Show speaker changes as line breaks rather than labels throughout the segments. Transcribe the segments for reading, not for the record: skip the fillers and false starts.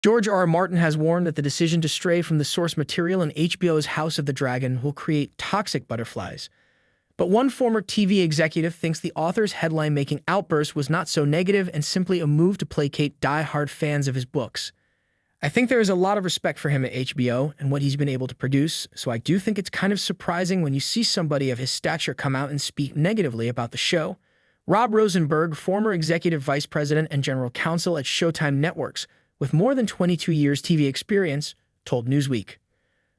George R. R. Martin has warned that the decision to stray from the source material in HBO's House of the Dragon will create toxic butterflies. But one former TV executive thinks the author's headline-making outburst was not so negative and simply a move to placate die-hard fans of his books. I think there is a lot of respect for him at HBO and what he's been able to produce, so I do think it's kind of surprising when you see somebody of his stature come out and speak negatively about the show. Rob Rosenberg, former executive vice president and general counsel at Showtime Networks, with more than 22 years TV experience, told Newsweek.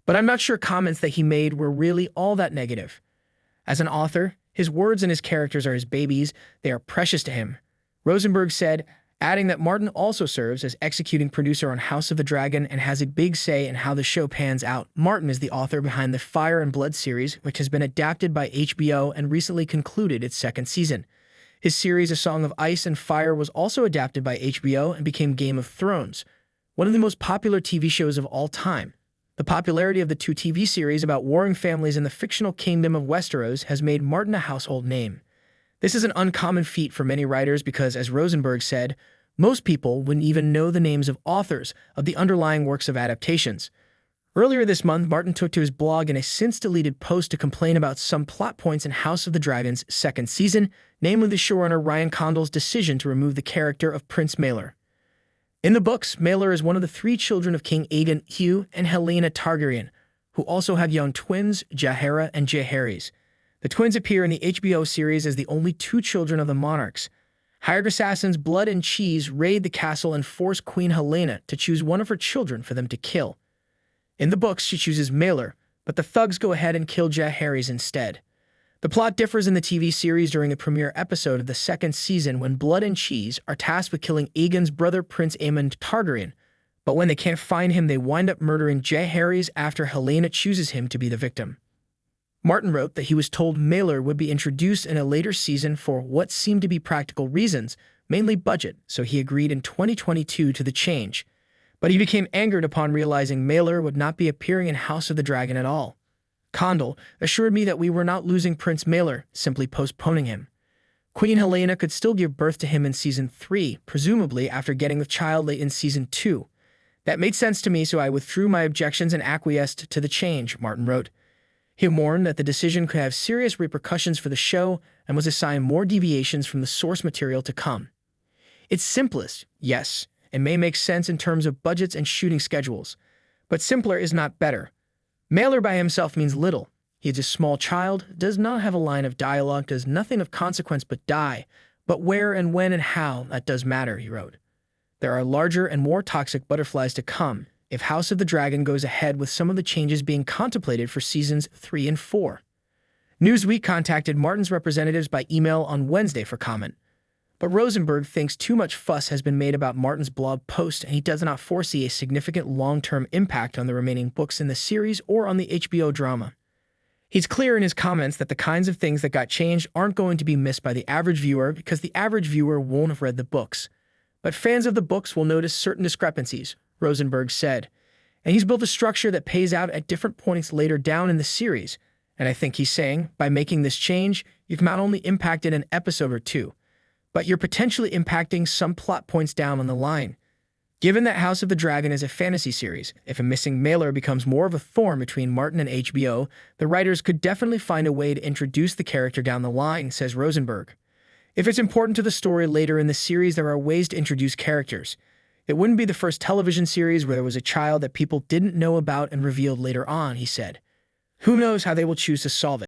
But I'm not sure comments that he made were really all that negative. As an author, his words and his characters are his babies. They are precious to him. Rosenberg said, adding that Martin also serves as executing producer on House of the Dragon and has a big say in how the show pans out. Martin is the author behind the Fire and Blood series, which has been adapted by HBO and recently concluded its second season. His series A Song of Ice and Fire was also adapted by HBO and became Game of Thrones, one of the most popular TV shows of all time. The popularity of the two TV series about warring families in the fictional kingdom of Westeros has made Martin a household name. This is an uncommon feat for many writers because, as Rosenberg said, most people wouldn't even know the names of authors of the underlying works of adaptations. Earlier this month, Martin took to his blog in a since-deleted post to complain about some plot points in House of the Dragon's second season, namely the showrunner Ryan Condal's decision to remove the character of Prince Maelor. In the books, Maelor is one of the three children of King Aegon, Hugh, and Helaena Targaryen, who also have young twins, Jaehaera and Jaehaerys. The twins appear in the HBO series as the only two children of the monarchs. Hired assassins Blood and Cheese raid the castle and force Queen Helaena to choose one of her children for them to kill. In the books, she chooses Maelor, but the thugs go ahead and kill Jaehaerys instead. The plot differs in the TV series during the premiere episode of the second season when Blood and Cheese are tasked with killing Aegon's brother Prince Aemond Targaryen, but when they can't find him, they wind up murdering Jaehaerys after Helaena chooses him to be the victim. Martin wrote that he was told Maelor would be introduced in a later season for what seemed to be practical reasons, mainly budget, so he agreed in 2022 to the change. But he became angered upon realizing Maelor would not be appearing in House of the Dragon at all. Condal assured me that we were not losing Prince Maelor, simply postponing him. Queen Helaena could still give birth to him in Season 3, presumably after getting the child late in Season 2. That made sense to me, so I withdrew my objections and acquiesced to the change, Martin wrote. He warned that the decision could have serious repercussions for the show and was assigned more deviations from the source material to come. It's simplest, yes. It may make sense in terms of budgets and shooting schedules, but simpler is not better. Maelor by himself means little. He is a small child, does not have a line of dialogue, does nothing of consequence but die, but where and when and how, that does matter, he wrote. There are larger and more toxic butterflies to come if House of the Dragon goes ahead with some of the changes being contemplated for Seasons 3 and 4. Newsweek contacted Martin's representatives by email on Wednesday for comment. But Rosenberg thinks too much fuss has been made about Martin's blog post and he does not foresee a significant long-term impact on the remaining books in the series or on the HBO drama. He's clear in his comments that the kinds of things that got changed aren't going to be missed by the average viewer because the average viewer won't have read the books. But fans of the books will notice certain discrepancies, Rosenberg said. And he's built a structure that pays out at different points later down in the series. And I think he's saying, by making this change, you've not only impacted an episode or two, but you're potentially impacting some plot points down on the line. Given that House of the Dragon is a fantasy series, if a missing Maelor becomes more of a thorn between Martin and HBO, the writers could definitely find a way to introduce the character down the line, says Rosenberg. If it's important to the story later in the series, there are ways to introduce characters. It wouldn't be the first television series where there was a child that people didn't know about and revealed later on, he said. Who knows how they will choose to solve it?